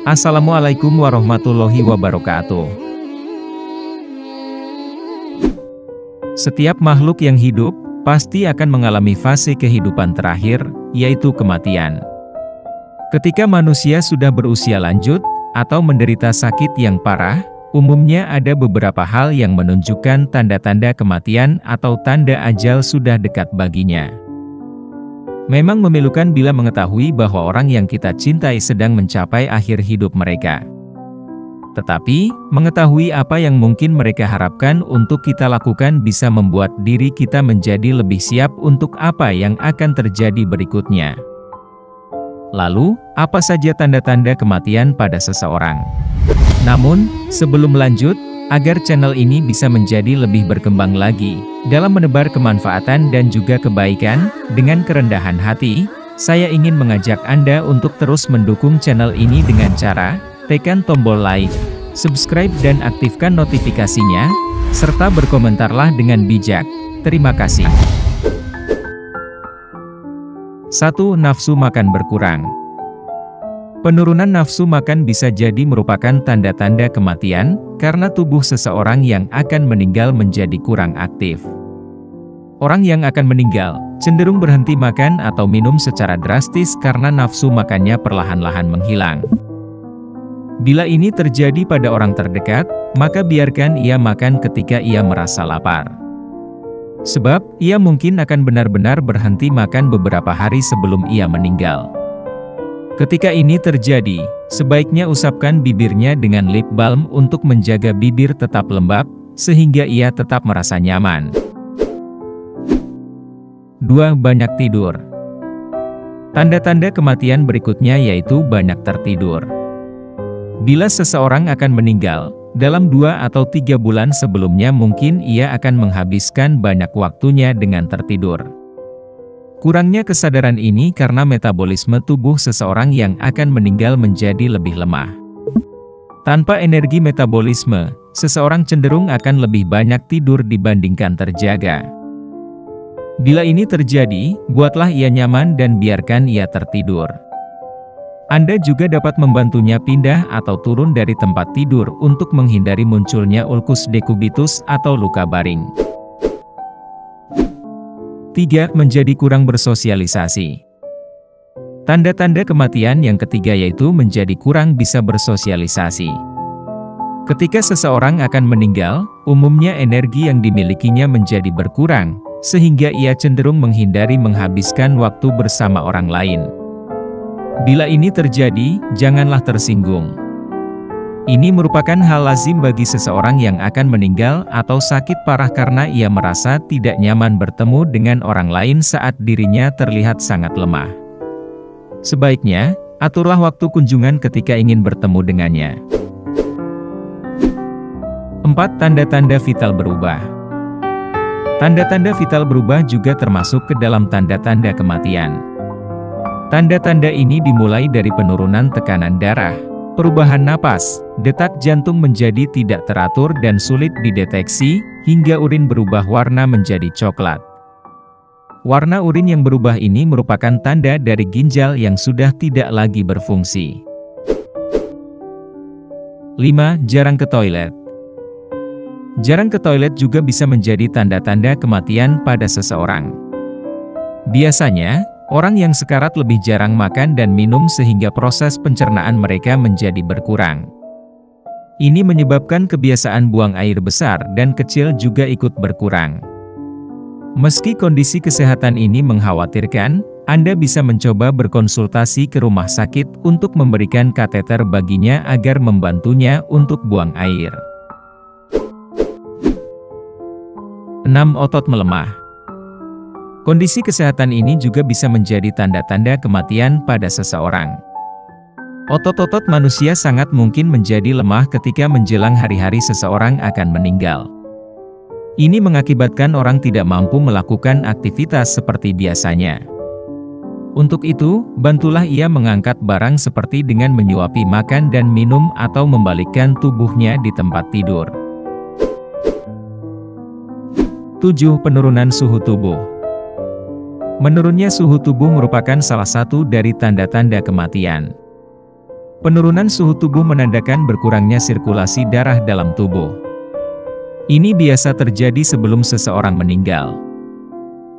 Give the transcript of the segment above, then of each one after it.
Assalamualaikum warahmatullahi wabarakatuh. Setiap makhluk yang hidup, pasti akan mengalami fase kehidupan terakhir, yaitu kematian. Ketika manusia sudah berusia lanjut, atau menderita sakit yang parah, umumnya ada beberapa hal yang menunjukkan tanda-tanda kematian atau tanda ajal sudah dekat baginya. Memang memilukan bila mengetahui bahwa orang yang kita cintai sedang mencapai akhir hidup mereka. Tetapi, mengetahui apa yang mungkin mereka harapkan untuk kita lakukan bisa membuat diri kita menjadi lebih siap untuk apa yang akan terjadi berikutnya. Lalu, apa saja tanda-tanda kematian pada seseorang? Namun, sebelum lanjut, agar channel ini bisa menjadi lebih berkembang lagi dalam menebar kemanfaatan dan juga kebaikan, dengan kerendahan hati, saya ingin mengajak Anda untuk terus mendukung channel ini dengan cara tekan tombol like, subscribe dan aktifkan notifikasinya, serta berkomentarlah dengan bijak. Terima kasih. 1. Nafsu makan berkurang. Penurunan nafsu makan bisa jadi merupakan tanda-tanda kematian, karena tubuh seseorang yang akan meninggal menjadi kurang aktif. Orang yang akan meninggal, cenderung berhenti makan atau minum secara drastis karena nafsu makannya perlahan-lahan menghilang. Bila ini terjadi pada orang terdekat, maka biarkan ia makan ketika ia merasa lapar. Sebab, ia mungkin akan benar-benar berhenti makan beberapa hari sebelum ia meninggal. Ketika ini terjadi, sebaiknya usapkan bibirnya dengan lip balm untuk menjaga bibir tetap lembab, sehingga ia tetap merasa nyaman. 2. Banyak tidur. Tanda-tanda kematian berikutnya yaitu banyak tertidur. Bila seseorang akan meninggal, dalam 2 atau 3 bulan sebelumnya mungkin ia akan menghabiskan banyak waktunya dengan tertidur. Kurangnya kesadaran ini karena metabolisme tubuh seseorang yang akan meninggal menjadi lebih lemah. Tanpa energi metabolisme, seseorang cenderung akan lebih banyak tidur dibandingkan terjaga. Bila ini terjadi, buatlah ia nyaman dan biarkan ia tertidur. Anda juga dapat membantunya pindah atau turun dari tempat tidur untuk menghindari munculnya ulkus dekubitus atau luka baring. 3. Menjadi kurang bersosialisasi. Tanda-tanda kematian yang ketiga yaitu menjadi kurang bisa bersosialisasi. Ketika seseorang akan meninggal, umumnya energi yang dimilikinya menjadi berkurang, sehingga ia cenderung menghindari menghabiskan waktu bersama orang lain. Bila ini terjadi, janganlah tersinggung. Ini merupakan hal lazim bagi seseorang yang akan meninggal atau sakit parah karena ia merasa tidak nyaman bertemu dengan orang lain saat dirinya terlihat sangat lemah. Sebaiknya, aturlah waktu kunjungan ketika ingin bertemu dengannya. 4. Tanda-tanda vital berubah. Tanda-tanda vital berubah juga termasuk ke dalam tanda-tanda kematian. Tanda-tanda ini dimulai dari penurunan tekanan darah, perubahan napas, detak jantung menjadi tidak teratur dan sulit dideteksi, hingga urin berubah warna menjadi coklat. Warna urin yang berubah ini merupakan tanda dari ginjal yang sudah tidak lagi berfungsi. 5. Jarang ke toilet. Jarang ke toilet juga bisa menjadi tanda-tanda kematian pada seseorang. Biasanya, orang yang sekarat lebih jarang makan dan minum sehingga proses pencernaan mereka menjadi berkurang. Ini menyebabkan kebiasaan buang air besar dan kecil juga ikut berkurang. Meski kondisi kesehatan ini mengkhawatirkan, Anda bisa mencoba berkonsultasi ke rumah sakit untuk memberikan kateter baginya agar membantunya untuk buang air. 6. Otot melemah. Kondisi kesehatan ini juga bisa menjadi tanda-tanda kematian pada seseorang. Otot-otot manusia sangat mungkin menjadi lemah ketika menjelang hari-hari seseorang akan meninggal. Ini mengakibatkan orang tidak mampu melakukan aktivitas seperti biasanya. Untuk itu, bantulah ia mengangkat barang seperti dengan menyuapi makan dan minum atau membalikkan tubuhnya di tempat tidur. 7. Penurunan suhu tubuh. Menurunnya suhu tubuh merupakan salah satu dari tanda-tanda kematian. Penurunan suhu tubuh menandakan berkurangnya sirkulasi darah dalam tubuh. Ini biasa terjadi sebelum seseorang meninggal.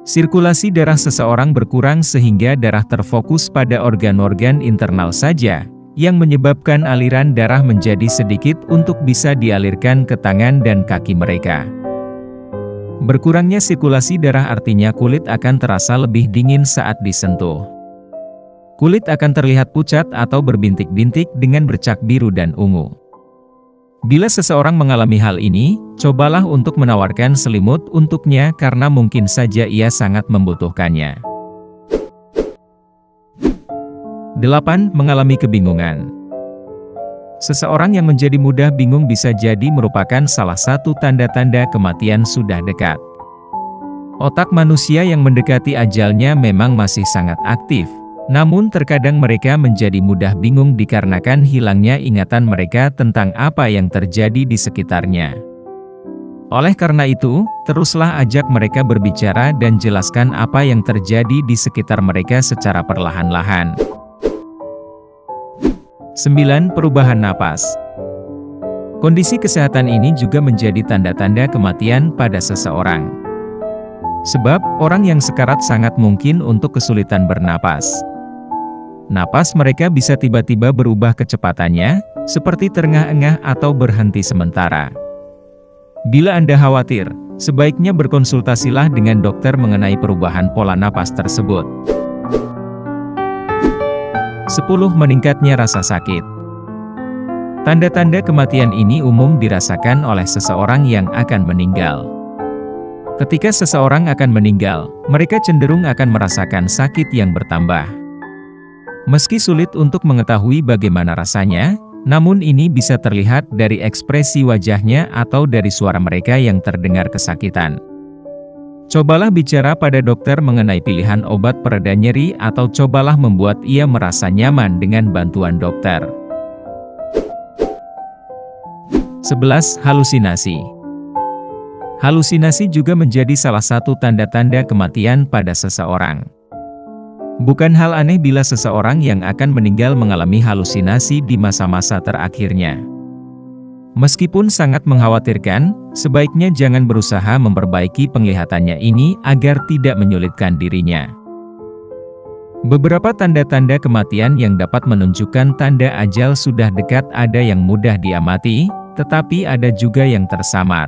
Sirkulasi darah seseorang berkurang sehingga darah terfokus pada organ-organ internal saja, yang menyebabkan aliran darah menjadi sedikit untuk bisa dialirkan ke tangan dan kaki mereka. Berkurangnya sirkulasi darah artinya kulit akan terasa lebih dingin saat disentuh. Kulit akan terlihat pucat atau berbintik-bintik dengan bercak biru dan ungu. Bila seseorang mengalami hal ini, cobalah untuk menawarkan selimut untuknya karena mungkin saja ia sangat membutuhkannya. 8. Mengalami kebingungan. Seseorang yang menjadi mudah bingung bisa jadi merupakan salah satu tanda-tanda kematian sudah dekat. Otak manusia yang mendekati ajalnya memang masih sangat aktif. Namun terkadang mereka menjadi mudah bingung dikarenakan hilangnya ingatan mereka tentang apa yang terjadi di sekitarnya. Oleh karena itu, teruslah ajak mereka berbicara dan jelaskan apa yang terjadi di sekitar mereka secara perlahan-lahan. 9. Perubahan napas. Kondisi kesehatan ini juga menjadi tanda-tanda kematian pada seseorang. Sebab, orang yang sekarat sangat mungkin untuk kesulitan bernapas. Napas mereka bisa tiba-tiba berubah kecepatannya, seperti terengah-engah atau berhenti sementara. Bila Anda khawatir, sebaiknya berkonsultasilah dengan dokter mengenai perubahan pola napas tersebut. 10. Meningkatnya rasa sakit. Tanda-tanda kematian ini umum dirasakan oleh seseorang yang akan meninggal. Ketika seseorang akan meninggal, mereka cenderung akan merasakan sakit yang bertambah. Meski sulit untuk mengetahui bagaimana rasanya, namun ini bisa terlihat dari ekspresi wajahnya atau dari suara mereka yang terdengar kesakitan. Cobalah bicara pada dokter mengenai pilihan obat pereda nyeri atau cobalah membuat ia merasa nyaman dengan bantuan dokter. 11. Halusinasi. Halusinasi juga menjadi salah satu tanda-tanda kematian pada seseorang. Bukan hal aneh bila seseorang yang akan meninggal mengalami halusinasi di masa-masa terakhirnya. Meskipun sangat mengkhawatirkan, sebaiknya jangan berusaha memperbaiki penglihatannya ini agar tidak menyulitkan dirinya. Beberapa tanda-tanda kematian yang dapat menunjukkan tanda ajal sudah dekat ada yang mudah diamati, tetapi ada juga yang tersamar.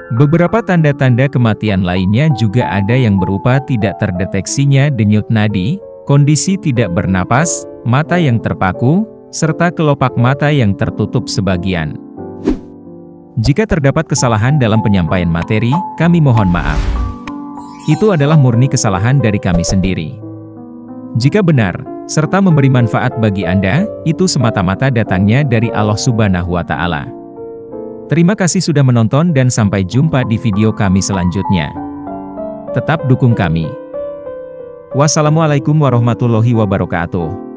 Beberapa tanda-tanda kematian lainnya juga ada yang berupa tidak terdeteksinya denyut nadi, kondisi tidak bernapas, mata yang terpaku, serta kelopak mata yang tertutup sebagian. Jika terdapat kesalahan dalam penyampaian materi, kami mohon maaf. Itu adalah murni kesalahan dari kami sendiri. Jika benar, serta memberi manfaat bagi Anda, itu semata-mata datangnya dari Allah Subhanahu wa Ta'ala. Terima kasih sudah menonton dan sampai jumpa di video kami selanjutnya. Tetap dukung kami. Wassalamualaikum warahmatullahi wabarakatuh.